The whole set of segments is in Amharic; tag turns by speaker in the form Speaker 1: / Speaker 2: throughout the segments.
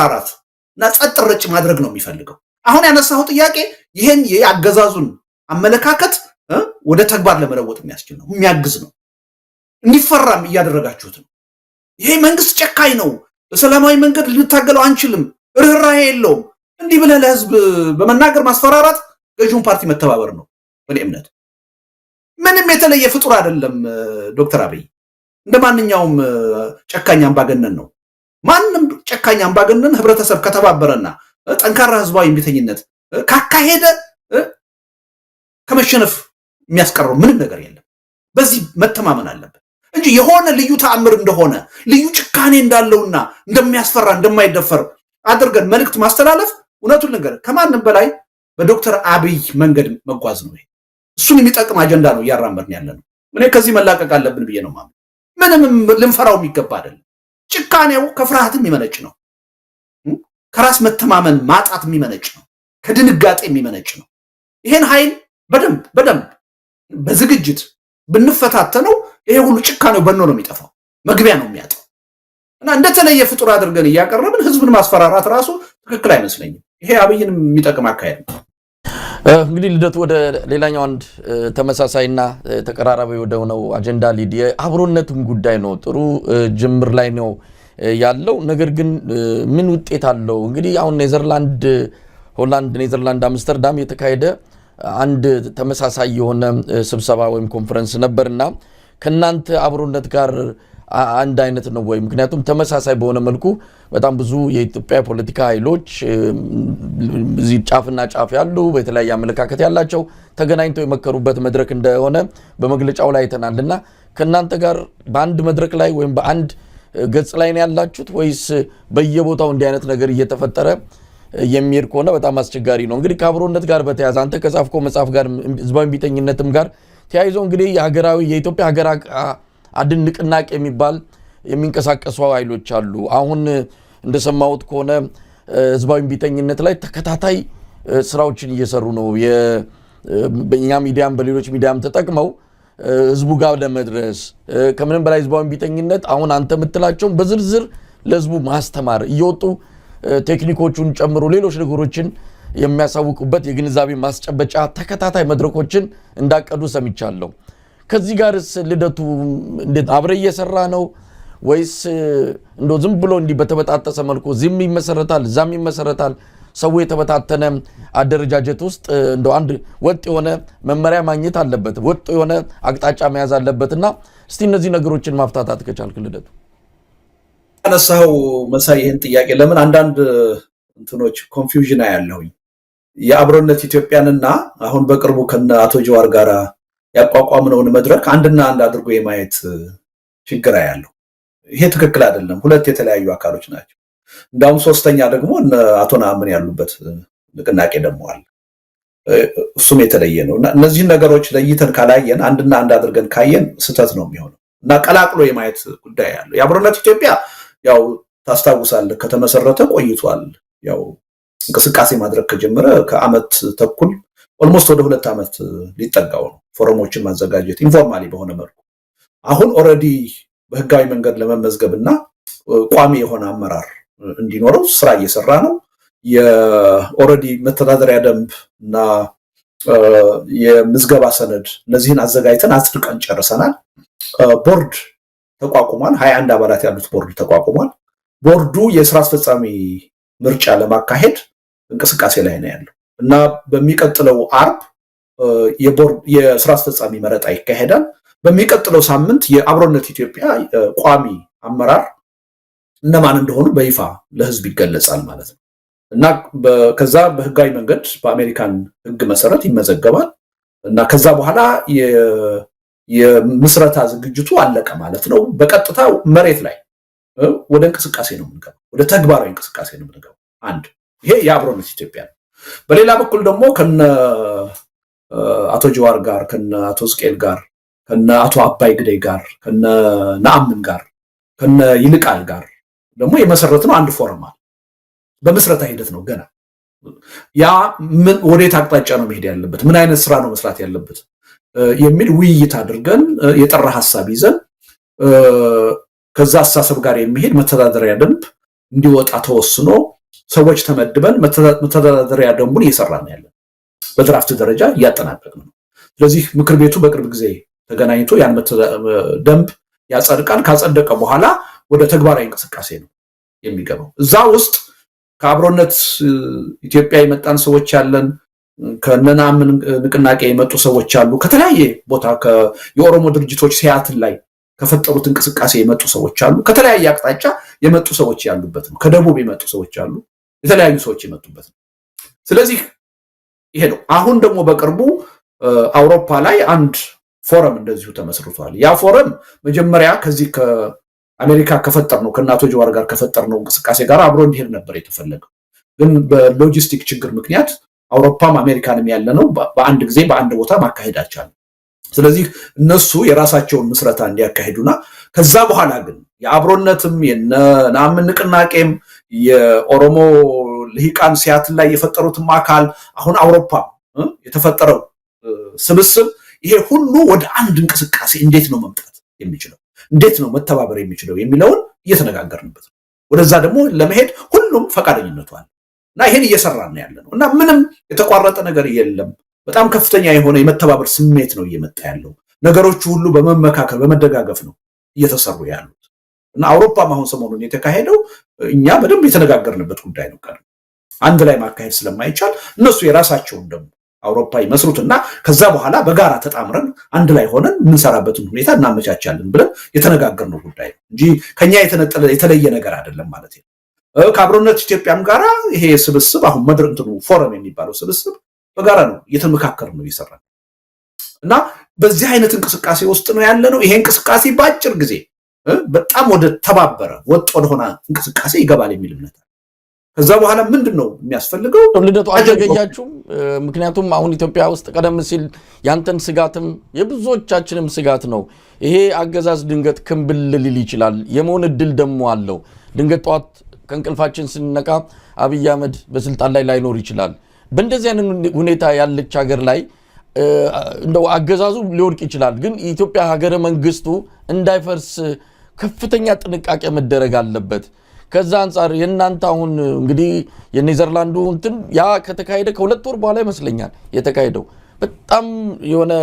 Speaker 1: አራት እና ጸጥ ረጭ ማድረግ ነው የሚፈልገው። አሁን ያነሳው ጥያቄ ይሄን የአገዛዙን አመለካከት ወደ ተግባር ለመለወጥ የሚያስችል ነው፣ የሚያግዝ ነው። እንዲፈራም እያደረጋችሁት ነው። ይሄ መንግስት ጨካኝ ነው፣ በሰላማዊ መንገድ ልንታገለው አንችልም፣ ርህራሄ የለውም። እንዲህ ብለህ ለህዝብ በመናገር ማስፈራራት ገዢውን ፓርቲ መተባበር ነው። በእኔ እምነት ምንም የተለየ ፍጡር አይደለም። ዶክተር አብይ እንደ ማንኛውም ጨካኝ አምባገነን ነው። ማንም ጨካኝ አምባገነን ህብረተሰብ ከተባበረና ጠንካራ ህዝባዊ እምቢተኝነት ካካሄደ ከመሸነፍ የሚያስቀረው ምንም ነገር የለም። በዚህ መተማመን አለበት እንጂ የሆነ ልዩ ተአምር እንደሆነ ልዩ ጭካኔ እንዳለውና እንደሚያስፈራ እንደማይደፈር አድርገን መልእክት ማስተላለፍ እውነቱን ነገር ከማንም በላይ በዶክተር አብይ መንገድ መጓዝ ነው። እሱን የሚጠቅም አጀንዳ ነው እያራመድን ያለ ነው። እኔ ከዚህ መላቀቅ አለብን ብዬ ነው ማለት። ምንም ልንፈራው የሚገባ አይደለም። ጭካኔው ከፍርሃትም የሚመነጭ ነው፣ ከራስ መተማመን ማጣት የሚመነጭ ነው፣ ከድንጋጤ የሚመነጭ ነው። ይሄን ኃይል በደንብ በዝግጅት ብንፈታተነው ይሄ ሁሉ ጭካኔው በኖ ነው የሚጠፋው፣ መግቢያ ነው የሚያጣው። እና እንደተለየ ፍጡር አድርገን እያቀረብን ህዝብን ማስፈራራት ራሱ ትክክል አይመስለኝም። ይሄ አብይንም የሚጠቅም አካሄድ ነው።
Speaker 2: እንግዲህ ልደቱ ወደ ሌላኛው አንድ ተመሳሳይና ተቀራራቢ ወደሆነው አጀንዳ ሊድ የአብሮነቱም ጉዳይ ነው። ጥሩ ጅምር ላይ ነው ያለው። ነገር ግን ምን ውጤት አለው? እንግዲህ አሁን ኔዘርላንድ አምስተርዳም የተካሄደ አንድ ተመሳሳይ የሆነ ስብሰባ ወይም ኮንፈረንስ ነበርና ከናንተ አብሮነት ጋር አንድ አይነት ነው ወይ? ምክንያቱም ተመሳሳይ በሆነ መልኩ በጣም ብዙ የኢትዮጵያ ፖለቲካ ኃይሎች እዚህ ጫፍና ጫፍ ያሉ በተለያየ አመለካከት ያላቸው ተገናኝተው የመከሩበት መድረክ እንደሆነ በመግለጫው ላይ አይተናልና ከናንተ ጋር በአንድ መድረክ ላይ ወይም በአንድ ገጽ ላይ ነው ያላችሁት ወይስ በየቦታው እንዲህ አይነት ነገር እየተፈጠረ የሚሄድ ከሆነ በጣም አስቸጋሪ ነው? እንግዲህ ከአብሮነት ጋር በተያያዘ አንተ ከጻፍከው መጽሐፍ ጋር ህዝባዊ ቢተኝነትም ጋር ተያይዞ እንግዲህ የኢትዮጵያ ሀገር አድን ንቅናቄ የሚባል የሚንቀሳቀሱ ኃይሎች አሉ። አሁን እንደሰማሁት ከሆነ ህዝባዊ ቢተኝነት ላይ ተከታታይ ስራዎችን እየሰሩ ነው። በእኛ ሚዲያም በሌሎች ሚዲያም ተጠቅመው ህዝቡ ጋር ለመድረስ ከምንም በላይ ህዝባዊ ቢተኝነት አሁን አንተ የምትላቸውን በዝርዝር ለህዝቡ ማስተማር እየወጡ ቴክኒኮቹን ጨምሮ ሌሎች ነገሮችን የሚያሳውቁበት የግንዛቤ ማስጨበጫ ተከታታይ መድረኮችን እንዳቀዱ ሰምቻለሁ። ከዚህ ጋርስ ልደቱ እንዴት አብረ እየሰራ ነው ወይስ እንደው ዝም ብሎ እንዲህ በተበጣጠሰ መልኩ እዚህም ይመሰረታል እዛም ይመሰረታል? ሰው የተበታተነ አደረጃጀት ውስጥ እንደው አንድ ወጥ የሆነ መመሪያ ማግኘት አለበት፣ ወጥ የሆነ አቅጣጫ መያዝ አለበትና እስቲ እነዚህ ነገሮችን ማፍታታት ከቻልክ ልደቱ።
Speaker 1: አነሳው መሳይ ይሄን ጥያቄ ለምን አንዳንድ እንትኖች ኮንፊውዥን ያለውኝ የአብሮነት ኢትዮጵያንና አሁን በቅርቡ ከነ አቶ ጀዋር ጋር ያቋቋምነውን መድረክ አንድና አንድ አድርጎ የማየት ችግር ያለው ይሄ ትክክል አይደለም። ሁለት የተለያዩ አካሎች ናቸው። እንዳውም ሶስተኛ ደግሞ አቶ ናምን ያሉበት ንቅናቄ ደግሞ አለ። እሱም የተለየ ነው እና እነዚህን ነገሮች ለይተን ካላየን አንድና አንድ አድርገን ካየን ስህተት ነው የሚሆነው እና ቀላቅሎ የማየት ጉዳይ ያለው የአብሮነት ኢትዮጵያ ያው ታስታውሳለህ ከተመሰረተ ቆይቷል። ያው እንቅስቃሴ ማድረግ ከጀመረ ከአመት ተኩል ኦልሞስት ወደ 2 ዓመት ሊጠጋው ነው። ፎረሞችን ማዘጋጀት ኢንፎርማሊ በሆነ መልኩ አሁን ኦሬዲ በህጋዊ መንገድ ለመመዝገብና ቋሚ የሆነ አመራር እንዲኖረው ስራ እየሰራ ነው። የኦሬዲ መተዳደሪያ ደንብ እና የምዝገባ ሰነድ እነዚህን አዘጋጅተን አጽድቀን ጨርሰናል። ቦርድ ተቋቁሟል። 21 አባላት ያሉት ቦርድ ተቋቁሟል። ቦርዱ የስራ አስፈጻሚ ምርጫ ለማካሄድ እንቅስቃሴ ላይ ነው ያለው እና በሚቀጥለው አርብ የስራ አስፈጻሚ መረጣ ይካሄዳል። በሚቀጥለው ሳምንት የአብሮነት ኢትዮጵያ ቋሚ አመራር እነማን እንደሆኑ በይፋ ለህዝብ ይገለጻል ማለት ነው እና ከዛ በህጋዊ መንገድ በአሜሪካን ህግ መሰረት ይመዘገባል እና ከዛ በኋላ የምስረታ ዝግጅቱ አለቀ ማለት ነው። በቀጥታ መሬት ላይ ወደ እንቅስቃሴ ነው የምንገባው፣ ወደ ተግባራዊ እንቅስቃሴ ነው የምንገባው። አንድ ይሄ የአብሮነት ኢትዮጵያ ነው። በሌላ በኩል ደግሞ ከነ አቶ ጀዋር ጋር ከነ አቶ ስቄል ጋር ከነ አቶ አባይ ግደይ ጋር ከነ ነአምን ጋር ከነ ይልቃል ጋር ደግሞ የመሰረትነው አንድ ፎረም አለ። በመስረታ ሂደት ነው ገና። ያ ምን ወዴት አቅጣጫ ነው መሄድ ያለበት፣ ምን አይነት ስራ ነው መስራት ያለበት የሚል ውይይት አድርገን የጠራ ሐሳብ ይዘን ከዛ አስተሳሰብ ጋር የሚሄድ መተዳደሪያ ደንብ እንዲወጣ ተወስኖ ሰዎች ተመድበን መተዳደሪያ ደንቡን እየሰራን ያለን በድራፍት ደረጃ እያጠናቀቅን ነው። ስለዚህ ምክር ቤቱ በቅርብ ጊዜ ተገናኝቶ ያን ደንብ ያጸድቃል። ካጸደቀ በኋላ ወደ ተግባራዊ እንቅስቃሴ ነው የሚገባው። እዛ ውስጥ ከአብሮነት ኢትዮጵያ የመጣን ሰዎች ያለን፣ ከነናምን ንቅናቄ የመጡ ሰዎች አሉ። ከተለያየ ቦታ የኦሮሞ ድርጅቶች ሲያትል ላይ ከፈጠሩት እንቅስቃሴ የመጡ ሰዎች አሉ። ከተለያየ አቅጣጫ የመጡ ሰዎች ያሉበት ነው። ከደቡብ የመጡ ሰዎች አሉ። የተለያዩ ሰዎች የመጡበት ነው። ስለዚህ ይሄ ነው። አሁን ደግሞ በቅርቡ አውሮፓ ላይ አንድ ፎረም እንደዚሁ ተመስርቷል። ያ ፎረም መጀመሪያ ከዚህ ከአሜሪካ ከፈጠርነው ከአቶ ጀዋር ጋር ከፈጠርነው እንቅስቃሴ ጋር አብሮ እንዲሄድ ነበር የተፈለገው። ግን በሎጂስቲክ ችግር ምክንያት አውሮፓም አሜሪካንም ያለነው በአንድ ጊዜ በአንድ ቦታ ማካሄድ አልቻለም። ስለዚህ እነሱ የራሳቸውን ምስረታ እንዲያካሂዱና ከዛ በኋላ ግን የአብሮነትም የነናምን ንቅናቄም የኦሮሞ ልሂቃን ሲያትል ላይ የፈጠሩትም አካል አሁን አውሮፓ የተፈጠረው ስብስብ ይሄ ሁሉ ወደ አንድ እንቅስቃሴ እንዴት ነው መምጣት የሚችለው፣ እንዴት ነው መተባበር የሚችለው የሚለውን እየተነጋገርንበት ነው። ወደዛ ደግሞ ለመሄድ ሁሉም ፈቃደኝነቱ አለ እና ይሄን እየሰራን ነው ያለነው እና ምንም የተቋረጠ ነገር የለም። በጣም ከፍተኛ የሆነ የመተባበር ስሜት ነው እየመጣ ያለው። ነገሮቹ ሁሉ በመመካከል በመደጋገፍ ነው እየተሰሩ ያሉት እና አውሮፓም አሁን ሰሞኑን የተካሄደው እኛ በደንብ የተነጋገርንበት ጉዳይ ነው። አንድ ላይ ማካሄድ ስለማይቻል እነሱ የራሳቸውን ደግሞ አውሮፓ ይመስሩትና ከዛ በኋላ በጋራ ተጣምረን አንድ ላይ ሆነን የምንሰራበትን ሁኔታ እናመቻቻለን ብለን የተነጋገርነው ጉዳይ ነው እንጂ ከኛ የተለየ ነገር አይደለም ማለት ነው። ከአብሮነት ኢትዮጵያም ጋራ ይሄ ስብስብ አሁን መድረክ ፎረም የሚባለው ስብስብ በጋራ ነው እየተመካከርን ነው እየሰራን እና በዚህ አይነት እንቅስቃሴ ውስጥ ነው ያለነው። ይሄ እንቅስቃሴ በአጭር ጊዜ በጣም ወደ ተባበረ ወጥ ወደሆነ እንቅስቃሴ ይገባል የሚል እምነት አለ። ከዛ በኋላ ምንድነው የሚያስፈልገው?
Speaker 2: ልደቱ አልዘገያችሁም? ምክንያቱም አሁን ኢትዮጵያ ውስጥ ቀደም ሲል ያንተን ስጋትም የብዙዎቻችንም ስጋት ነው። ይሄ አገዛዝ ድንገት ክምብል ሊል ይችላል፣ የመሆን እድል ደግሞ አለው። ድንገት ጠዋት ከእንቅልፋችን ስንነቃ አብይ አህመድ በስልጣን ላይ ላይኖር ይችላል። በእንደዚህ አይነት ሁኔታ ያለች ሀገር ላይ እንደው አገዛዙ ሊወድቅ ይችላል። ግን የኢትዮጵያ ሀገረ መንግስቱ እንዳይፈርስ ከፍተኛ ጥንቃቄ መደረግ አለበት። ከዛ አንፃር የእናንተ አሁን እንግዲህ የኔዘርላንዱ እንትን ያ ከተካሄደ ከ2 ወር በኋላ ይመስለኛል የተካሄደው በጣም የሆነ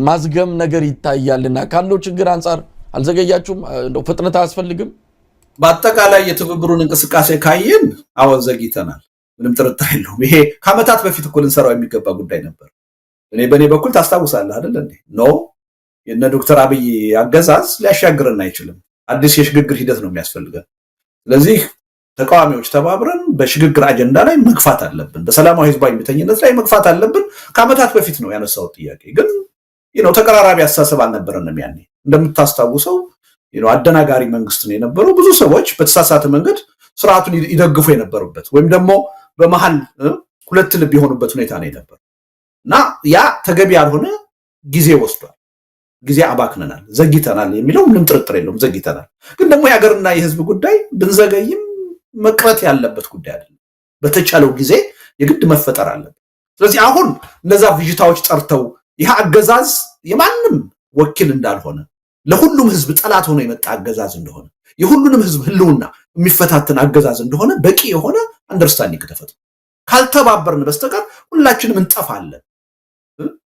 Speaker 2: ማዝገም ነገር ይታያልና ካለው ችግር አንፃር አልዘገያችሁም? እንደው ፍጥነት አያስፈልግም?
Speaker 1: በአጠቃላይ የትብብሩን እንቅስቃሴ ካየን አሁን ዘግይተናል፣ ምንም ጥርጥር የለውም። ይሄ ከዓመታት በፊት እኮ ልንሰራው የሚገባ ጉዳይ ነበር። በእኔ በኩል ታስታውሳለህ አይደል እንዴ? የነ ዶክተር አብይ አገዛዝ ሊያሻግረን አይችልም። አዲስ የሽግግር ሂደት ነው የሚያስፈልገን። ስለዚህ ተቃዋሚዎች ተባብረን በሽግግር አጀንዳ ላይ መግፋት አለብን። በሰላማዊ ህዝባዊ እምቢተኝነት ላይ መግፋት አለብን። ከዓመታት በፊት ነው ያነሳው ጥያቄ። ግን ተቀራራቢ አስተሳሰብ አልነበረንም ያኔ። እንደምታስታውሰው አደናጋሪ መንግስት ነው የነበረው። ብዙ ሰዎች በተሳሳተ መንገድ ስርዓቱን ይደግፉ የነበሩበት ወይም ደግሞ በመሃል ሁለት ልብ የሆኑበት ሁኔታ ነው የነበረው እና ያ ተገቢ ያልሆነ ጊዜ ወስዷል። ጊዜ አባክነናል፣ ዘግይተናል የሚለው ምንም ጥርጥር የለውም። ዘግይተናል። ግን ደግሞ የሀገርና የህዝብ ጉዳይ ብንዘገይም መቅረት ያለበት ጉዳይ አይደለም። በተቻለው ጊዜ የግድ መፈጠር አለበት። ስለዚህ አሁን እነዛ ቪዥታዎች ጠርተው ይህ አገዛዝ የማንም ወኪል እንዳልሆነ፣ ለሁሉም ህዝብ ጠላት ሆኖ የመጣ አገዛዝ እንደሆነ፣ የሁሉንም ህዝብ ህልውና የሚፈታተን አገዛዝ እንደሆነ በቂ የሆነ አንደርስታንዲንግ ተፈጥሮ ካልተባበርን በስተቀር ሁላችንም እንጠፋለን፣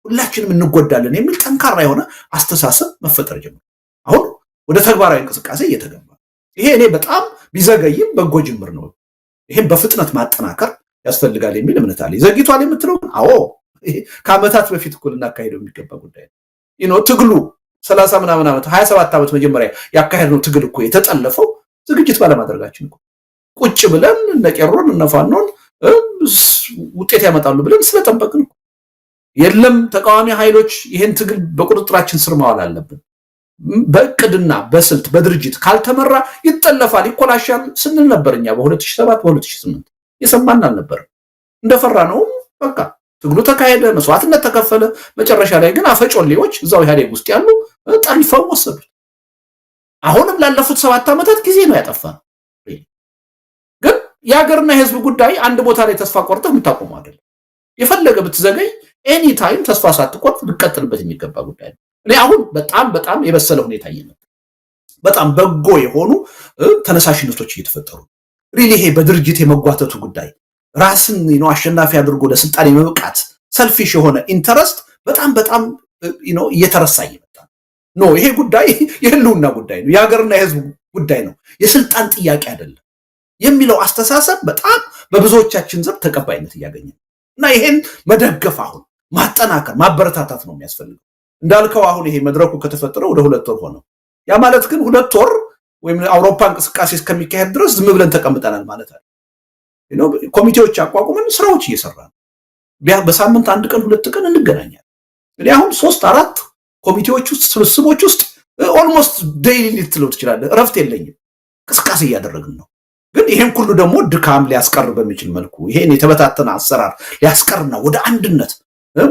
Speaker 1: ሁላችንም እንጎዳለን የሚል ጠንካራ የሆነ አስተሳሰብ መፈጠር ጀመረ። አሁን ወደ ተግባራዊ እንቅስቃሴ እየተገባ ይሄ እኔ በጣም ቢዘገይም በጎ ጅምር ነው። ይሄን በፍጥነት ማጠናከር ያስፈልጋል የሚል እምነት አለ። ዘግይቷል የምትለው አዎ፣ ከዓመታት በፊት እኮ ልናካሄደው የሚገባ ጉዳይ ነው። ትግሉ 30 ምናምን ዓመት 27 ዓመት መጀመሪያ ያካሄድነው ትግል እኮ የተጠለፈው ዝግጅት ባለማድረጋችን እኮ ቁጭ ብለን እነቄሮን እነፋኖን ውጤት ያመጣሉ ብለን ስለጠበቅን የለም። ተቃዋሚ ኃይሎች ይሄን ትግል በቁጥጥራችን ስር ማዋል አለብን። በእቅድና በስልት በድርጅት ካልተመራ ይጠለፋል፣ ይኮላሻል ስንል ነበር እኛ በ2007 በ2008 የሰማን አልነበረም። እንደፈራ ነው በቃ ትግሉ ተካሄደ፣ መስዋዕትነት ተከፈለ። መጨረሻ ላይ ግን አፈጮሌዎች እዛው ኢህአዴግ ውስጥ ያሉ ጠልፈው ወሰዱት። አሁንም ላለፉት 7 ዓመታት ጊዜ ነው ያጠፋነው። ግን የሀገርና የህዝብ ጉዳይ አንድ ቦታ ላይ ተስፋ ቆርጠህ የምታቆመው አይደለም። የፈለገ ብትዘገይ ኤኒ ታይም ተስፋ ሳትቆርጥ ልቀጥልበት የሚገባ ጉዳይ ነው። እኔ አሁን በጣም የበሰለ ሁኔታ እየመጣ በጣም በጎ የሆኑ ተነሳሽነቶች እየተፈጠሩ ሪሊ ይሄ በድርጅት የመጓተቱ ጉዳይ ራስን አሸናፊ አድርጎ ለስልጣን የመብቃት ሰልፊሽ የሆነ ኢንተረስት በጣም እየተረሳ ይመጣ ነው። ይሄ ጉዳይ የህልውና ጉዳይ ነው፣ የሀገርና የህዝብ ጉዳይ ነው፣ የስልጣን ጥያቄ አይደለም የሚለው አስተሳሰብ በጣም በብዙዎቻችን ዘንድ ተቀባይነት እያገኘ ነው እና ይሄን መደገፍ አሁን ማጠናከር ማበረታታት ነው የሚያስፈልገው። እንዳልከው አሁን ይሄ መድረኩ ከተፈጠረ ወደ 2 ወር ሆነው። ያ ማለት ግን 2 ወር ወይም አውሮፓ እንቅስቃሴ እስከሚካሄድ ድረስ ዝም ብለን ተቀምጠናል ማለት አይደለም። ኮሚቴዎች አቋቁመን ስራዎች እየሰራን በሳምንት 1 ቀን 2 ቀን እንገናኛለን። እኔ አሁን 3-4 ኮሚቴዎች ውስጥ ስብስቦች ውስጥ ኦልሞስት ዴይሊ ልትለው ትችላለህ፣ እረፍት የለኝም፣ እንቅስቃሴ እያደረግን ነው። ግን ይሄን ሁሉ ደግሞ ድካም ሊያስቀር በሚችል መልኩ ይሄን የተበታተነ አሰራር ሊያስቀርና ወደ አንድነት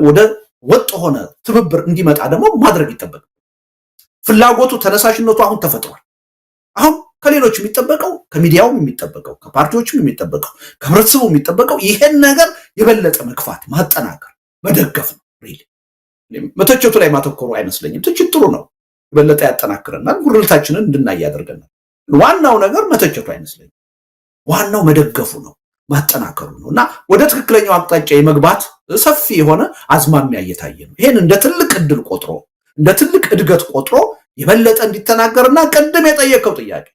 Speaker 1: ወደ ወጥ ሆነ ትብብር እንዲመጣ ደግሞ ማድረግ ይጠበቃል። ፍላጎቱ ተነሳሽነቱ አሁን ተፈጥሯል። አሁን ከሌሎች የሚጠበቀው ከሚዲያውም የሚጠበቀው ከፓርቲዎችም የሚጠበቀው ከህብረተሰቡ የሚጠበቀው ይሄን ነገር የበለጠ መግፋት ማጠናከር መደገፍ ነው። ሪሊ መተቸቱ ላይ ማተኮሩ አይመስለኝም። ትችት ጥሩ ነው፣ የበለጠ ያጠናክረናል፣ ጉርልታችንን እንድናይ ያደርገናል። ዋናው ነገር መተቸቱ አይመስለኝም። ዋናው መደገፉ ነው፣ ማጠናከሩ ነው እና ወደ ትክክለኛው አቅጣጫ የመግባት ሰፊ የሆነ አዝማሚያ እየታየ ነው። ይሄን እንደ ትልቅ እድል ቆጥሮ እንደ ትልቅ እድገት ቆጥሮ የበለጠ እንዲተናገርና ቀደም የጠየቀው ጥያቄ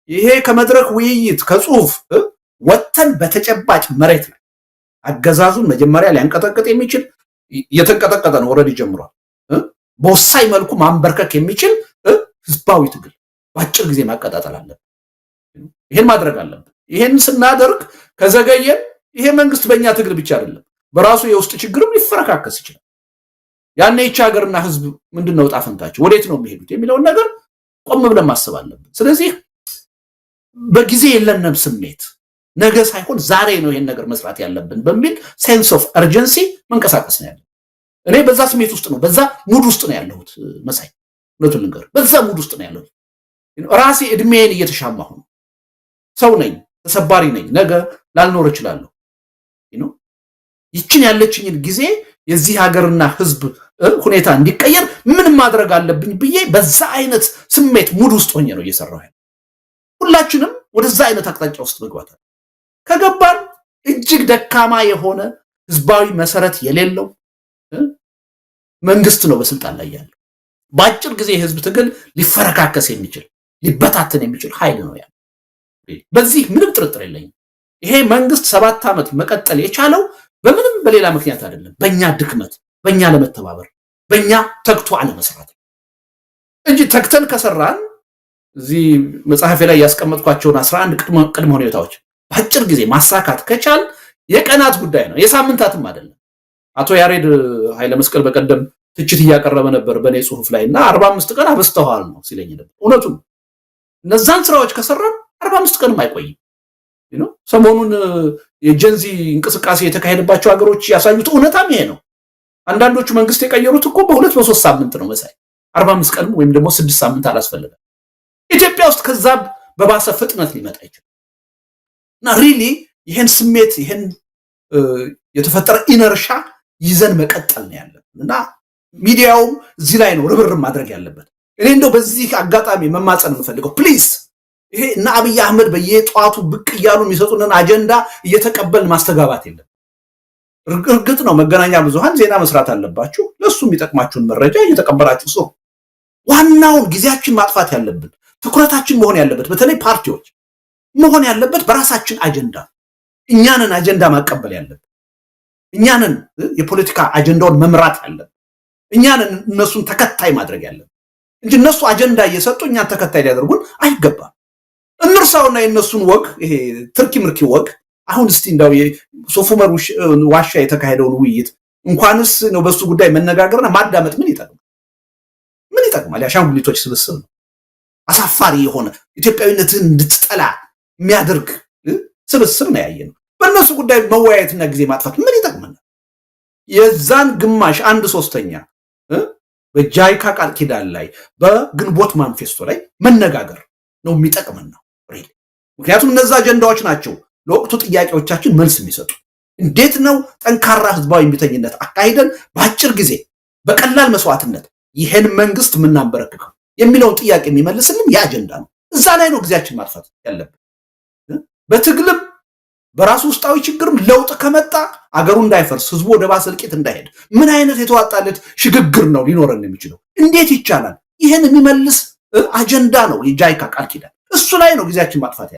Speaker 1: ይሄ ከመድረክ ውይይት ከጽሁፍ ወተን በተጨባጭ መሬት ላይ አገዛዙን መጀመሪያ ሊያንቀጠቅጥ የሚችል እየተንቀጠቀጠ ነው፣ ኦልሬዲ ጀምሯል። በወሳኝ መልኩ ማንበርከክ የሚችል ህዝባዊ ትግል በአጭር ጊዜ ማቀጣጠል አለብን። ይሄን ማድረግ አለብን። ይሄን ስናደርግ ከዘገየን ይሄ መንግስት በእኛ ትግል ብቻ አይደለም በራሱ የውስጥ ችግርም ሊፈረካከስ ይችላል። ያኔ ይህች ሀገርና ህዝብ ምንድነው ዕጣ ፈንታቸው ወዴት ነው የሚሄዱት የሚለውን ነገር ቆም ብለን ማሰብ አለብን። ስለዚህ በጊዜ የለንም ስሜት ነገ ሳይሆን ዛሬ ነው ይሄን ነገር መስራት ያለብን በሚል ሴንስ ኦፍ አርጀንሲ መንቀሳቀስ ነው ያለው። እኔ በዛ ስሜት ውስጥ ነው በዛ ሙድ ውስጥ ነው ያለሁት። መሳይ እውነቱን ልንገር በዛ ሙድ ውስጥ ነው ያለሁት። ራሴ እድሜን እየተሻማሁ ነው። ሰው ነኝ፣ ተሰባሪ ነኝ፣ ነገ ላልኖር እችላለሁ። ይችን ያለችኝን ጊዜ የዚህ ሀገርና ህዝብ ሁኔታ እንዲቀየር ምን ማድረግ አለብኝ ብዬ በዛ አይነት ስሜት ሙድ ውስጥ ሆኜ ነው እየሰራሁ ያለው። ሁላችንም ወደዛ አይነት አቅጣጫ ውስጥ መግባት ከገባን እጅግ ደካማ የሆነ ህዝባዊ መሰረት የሌለው መንግስት ነው በስልጣን ላይ ያለው። በአጭር ጊዜ የህዝብ ትግል ሊፈረካከስ የሚችል ሊበታተን የሚችል ኃይል ነው ያለው። በዚህ ምንም ጥርጥር የለኝም። ይሄ መንግስት 7 ዓመት መቀጠል የቻለው በምንም በሌላ ምክንያት አይደለም፣ በእኛ ድክመት፣ በእኛ ለመተባበር፣ በእኛ ተግቶ አለመስራት እንጂ ተግተን ከሰራን እዚህ መጽሐፌ ላይ ያስቀመጥኳቸውን 11 ቅድመ ሁኔታዎች በአጭር ጊዜ ማሳካት ከቻል የቀናት ጉዳይ ነው፣ የሳምንታትም አይደለም። አቶ ያሬድ ኃይለ መስቀል በቀደም ትችት እያቀረበ ነበር በኔ ጽሁፍ ላይ እና 45 ቀን አበስተዋል ነው ሲለኝ ነበር። እውነቱን እነዛን ስራዎች ከሰራን 45 ቀንም አይቆይም። ሰሞኑን የጀንዚ እንቅስቃሴ የተካሄደባቸው ሀገሮች ያሳዩት እውነታም ይሄ ነው። አንዳንዶቹ መንግስት የቀየሩት እኮ በ2-3 ሳምንት ነው መሳይ፣ 45 ቀንም ወይም ደግሞ 6 ሳምንት አላስፈልገም። ኢትዮጵያ ውስጥ ከዛ በባሰ ፍጥነት ሊመጣ ይችላል እና ሪሊ ይሄን ስሜት ይሄን የተፈጠረ ኢነርሻ ይዘን መቀጠል ነው ያለብን እና ሚዲያውም እዚህ ላይ ነው ርብርብ ማድረግ ያለበት። እኔ እንደው በዚህ አጋጣሚ መማጸን የምፈልገው ፕሊዝ ይሄ እና አብይ አህመድ በየጧቱ ብቅ እያሉ የሚሰጡንን አጀንዳ እየተቀበልን ማስተጋባት የለም። እርግጥ ነው መገናኛ ብዙሃን ዜና መስራት አለባችሁ፣ ለሱ የሚጠቅማችሁን መረጃ እየተቀበላችሁ ስሩ። ዋናውን ጊዜያችን ማጥፋት ያለብን ትኩረታችን መሆን ያለበት በተለይ ፓርቲዎች መሆን ያለበት በራሳችን አጀንዳ እኛንን አጀንዳ ማቀበል ያለብን፣ እኛንን የፖለቲካ አጀንዳውን መምራት ያለብን፣ እኛንን እነሱን ተከታይ ማድረግ ያለብን እንጂ እነሱ አጀንዳ እየሰጡ እኛን ተከታይ ሊያደርጉን አይገባም። እነርሳውና የነሱን ወግ ይሄ ትርኪ ምርኪ ወግ አሁን እስቲ እንዳው የሶፍ ዑመር ዋሻ የተካሄደውን ውይይት እንኳንስ ነው በሱ ጉዳይ መነጋገርና ማዳመጥ ምን ይጠቅማል? ምን ይጠቅማል? ያሻንጉሊቶች ስብስብ ነው። አሳፋሪ የሆነ ኢትዮጵያዊነትን እንድትጠላ የሚያደርግ ስብስብ ነው ያየነው። በእነሱ ጉዳይ መወያየትና ጊዜ ማጥፋት ምን ይጠቅመናል? የዛን ግማሽ 1/3 በጃይካ ቃል ኪዳን ላይ በግንቦት ማንፌስቶ ላይ መነጋገር ነው የሚጠቅመን ነው ሪሊ። ምክንያቱም እነዛ አጀንዳዎች ናቸው ለወቅቱ ጥያቄዎቻችን መልስ የሚሰጡ። እንዴት ነው ጠንካራ ህዝባዊ እምቢተኝነት አካሂደን በአጭር ጊዜ በቀላል መስዋዕትነት ይሄን መንግስት የምናንበረክከው የሚለውን ጥያቄ የሚመልስልን ያ አጀንዳ ነው። እዛ ላይ ነው ጊዜያችን ማጥፋት ያለብን። በትግልም በራሱ ውስጣዊ ችግርም ለውጥ ከመጣ አገሩ እንዳይፈርስ ህዝቡ ወደ ባሰ እልቂት እንዳይሄድ ምን አይነት የተዋጣለት ሽግግር ነው ሊኖረን የሚችለው? እንዴት ይቻላል? ይህን የሚመልስ አጀንዳ ነው የጃይካ ቃል ኪዳን። እሱ ላይ ነው ጊዜያችን ማጥፋት